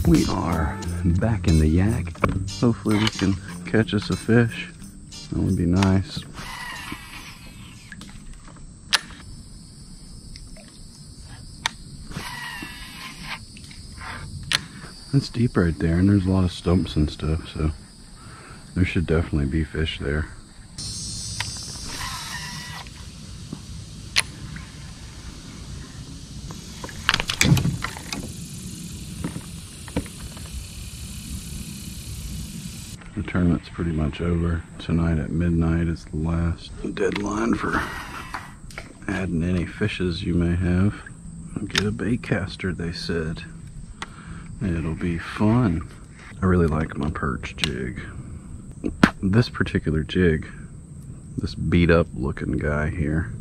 We are back in the yak. Hopefully we can catch us a fish. That would be nice. It's deep right there, and there's a lot of stumps and stuff, so there should definitely be fish there. The tournament's pretty much over. Tonight at midnight is the last deadline for adding any fishes you may have. Get a bait caster, they said. It'll be fun. I really like my perch jig. This particular jig, this beat up looking guy here,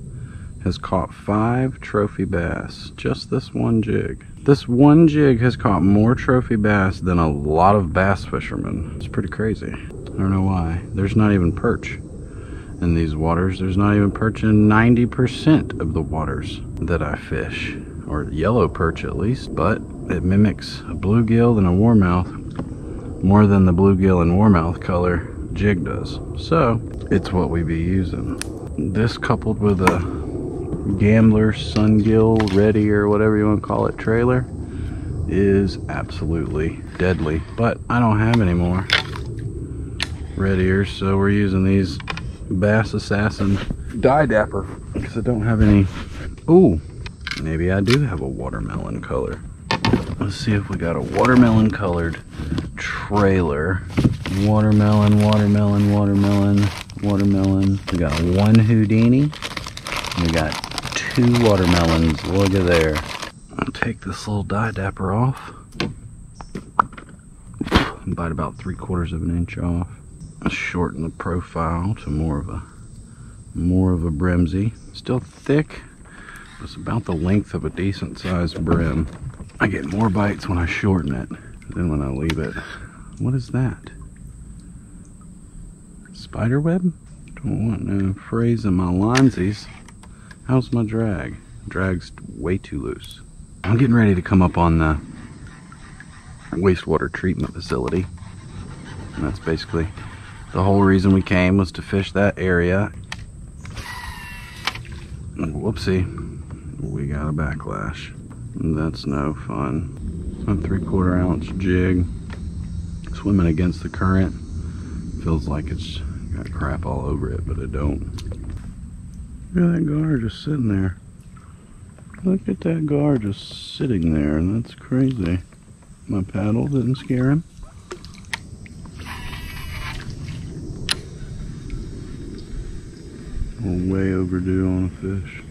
has caught 5 trophy bass. Just this one jig. This one jig has caught more trophy bass than a lot of bass fishermen. It's pretty crazy. I don't know why. There's not even perch in these waters. There's not even perch in 90% of the waters that I fish. Or yellow perch at least. But it mimics a bluegill and a warmouth more than the bluegill and warmouth color jig does. So it's what we be using. This coupled with a Gambler, Sungill, Ready, or whatever you want to call it, trailer is absolutely deadly. But I don't have any more Readiers, so we're using these Bass Assassin Dye Dapper because I don't have any. Ooh, maybe I do have a watermelon color. Let's see if we got a watermelon colored trailer. Watermelon, watermelon, watermelon, watermelon. We got one Houdini. We got 2 watermelons. Look at there. I'll take this little dye dapper off. Bite about 3/4 of an inch off. Shorten the profile to more of a brimsy. Still thick. It's about the length of a decent sized brim. I get more bites when I shorten it than when I leave it. What is that? Spider web? Don't want no frays in my linesies. How's my drag? Drag's way too loose. I'm getting ready to come up on the wastewater treatment facility. And that's basically the whole reason we came, was to fish that area. Whoopsie. We got a backlash. That's no fun. A 3/4 ounce jig. Swimming against the current. Feels like it's got crap all over it, but it don't. Look at that gar just sitting there. Look at that gar just sitting there, and that's crazy. My paddle didn't scare him. We're way overdue on a fish.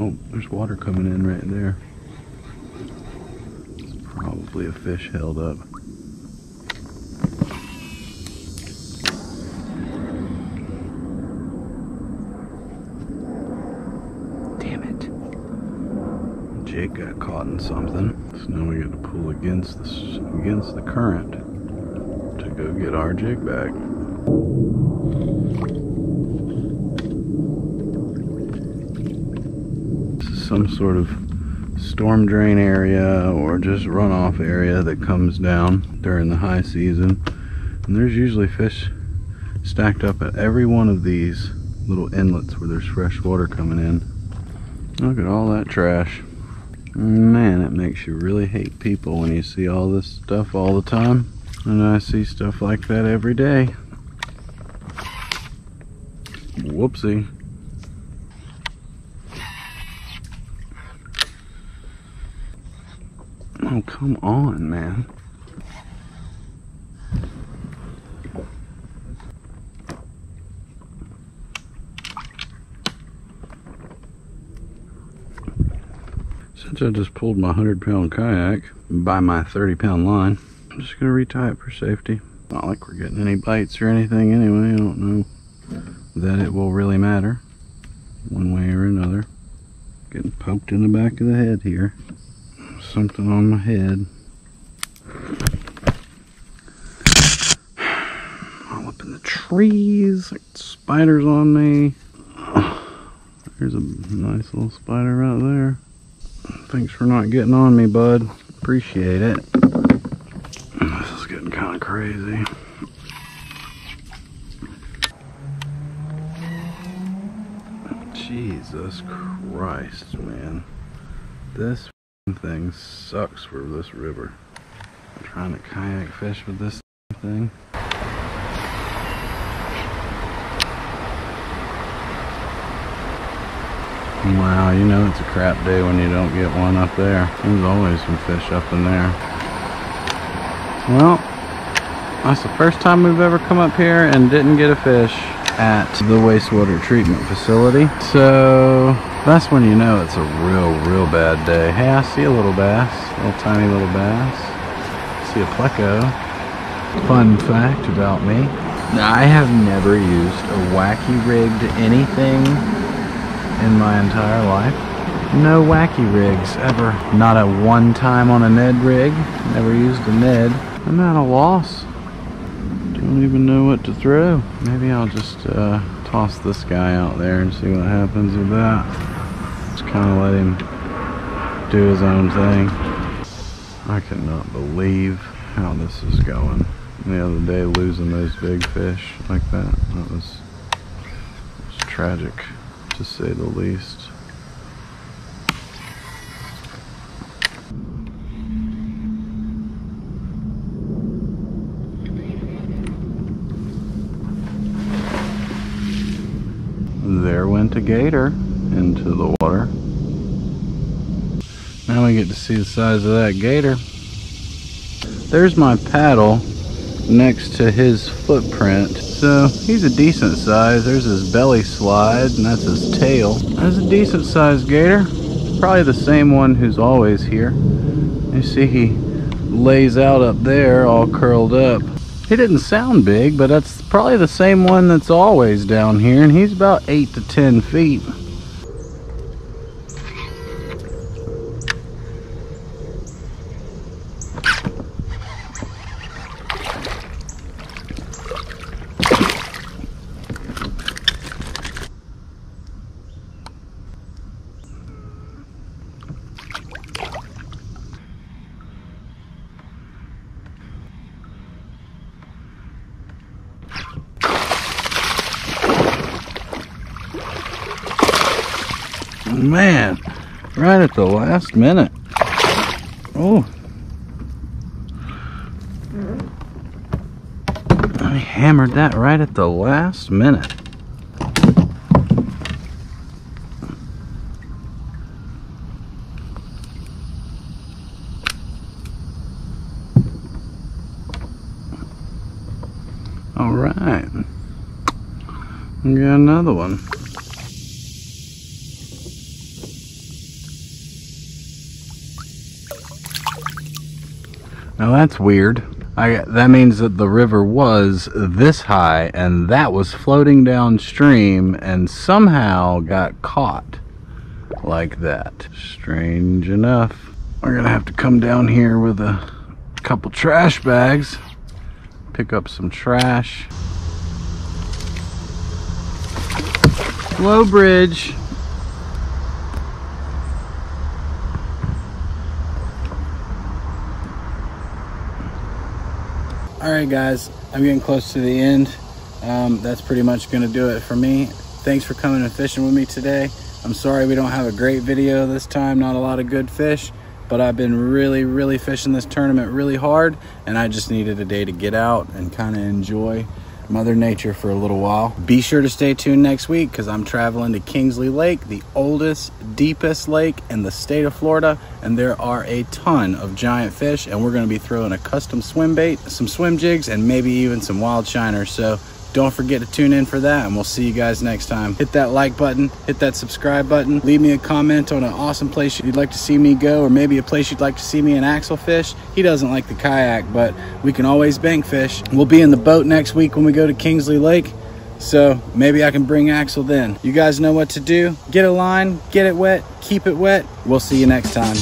Oh, there's water coming in right there. It's probably a fish held up. Jig got caught in something, so now we got to pull against the current to go get our jig back. This is some sort of storm drain area or just runoff area that comes down during the high season, and there's usually fish stacked up at every one of these little inlets where there's fresh water coming in. Look at all that trash. Man, it makes you really hate people when you see all this stuff all the time. And I see stuff like that every day. Whoopsie. Oh, come on, man. Since I just pulled my 100-pound kayak by my 30-pound line, I'm just gonna retie it for safety. Not like we're getting any bites or anything anyway. I don't know that it will really matter one way or another. Getting poked in the back of the head here. Something on my head. All up in the trees, like spiders on me. There's a nice little spider right there. Thanks for not getting on me, bud. Appreciate it. This is getting kind of crazy. Jesus Christ, man. This thing sucks for this river. I'm trying to kayak fish with this thing. Wow, you know it's a crap day when you don't get one up there. There's always some fish up in there. Well, that's the first time we've ever come up here and didn't get a fish at the wastewater treatment facility. So that's when you know it's a real bad day. Hey, I see a little bass, a little tiny little bass. I see a pleco. Fun fact about me, I have never used a wacky rigged anything in my entire life. No wacky rigs ever. Not a one time on a Ned rig. Never used a Ned. I'm at a loss. Don't even know what to throw. Maybe I'll just toss this guy out there and see what happens with that. Just kind of let him do his own thing. I cannot believe how this is going. The other day losing those big fish like that, that was tragic, to say the least. There went a gator into the water. Now we get to see the size of that gator. There's my paddle next to his footprint. So he's a decent size. There's his belly slide, and that's his tail. That's a decent sized gator. Probably the same one who's always here. You see he lays out up there all curled up. He didn't sound big, but that's probably the same one that's always down here, and he's about 8 to 10 feet. Man, right at the last minute. Oh, I hammered that right at the last minute. All right, we got another one. Now that's weird. That means that the river was this high and that was floating downstream and somehow got caught like that. Strange enough. We're gonna have to come down here with a couple trash bags, pick up some trash. Slow bridge. Alright guys, I'm getting close to the end. That's pretty much going to do it for me. Thanks for coming and fishing with me today. I'm sorry we don't have a great video this time, not a lot of good fish, but I've been really fishing this tournament really hard, and I just needed a day to get out and kind of enjoy Mother Nature for a little while. Be sure to stay tuned next week because I'm traveling to Kingsley Lake, the oldest, deepest lake in the state of Florida, and there are a ton of giant fish, and we're going to be throwing a custom swim bait, some swim jigs, and maybe even some wild shiners. So don't forget to tune in for that, and we'll see you guys next time. Hit that like button, hit that subscribe button, leave me a comment on an awesome place you'd like to see me go, or maybe a place you'd like to see me and Axel fish. He doesn't like the kayak, but we can always bank fish. We'll be in the boat next week when we go to Kingsley Lake, so maybe I can bring Axel then. You guys know what to do. Get a line, get it wet, keep it wet. We'll see you next time.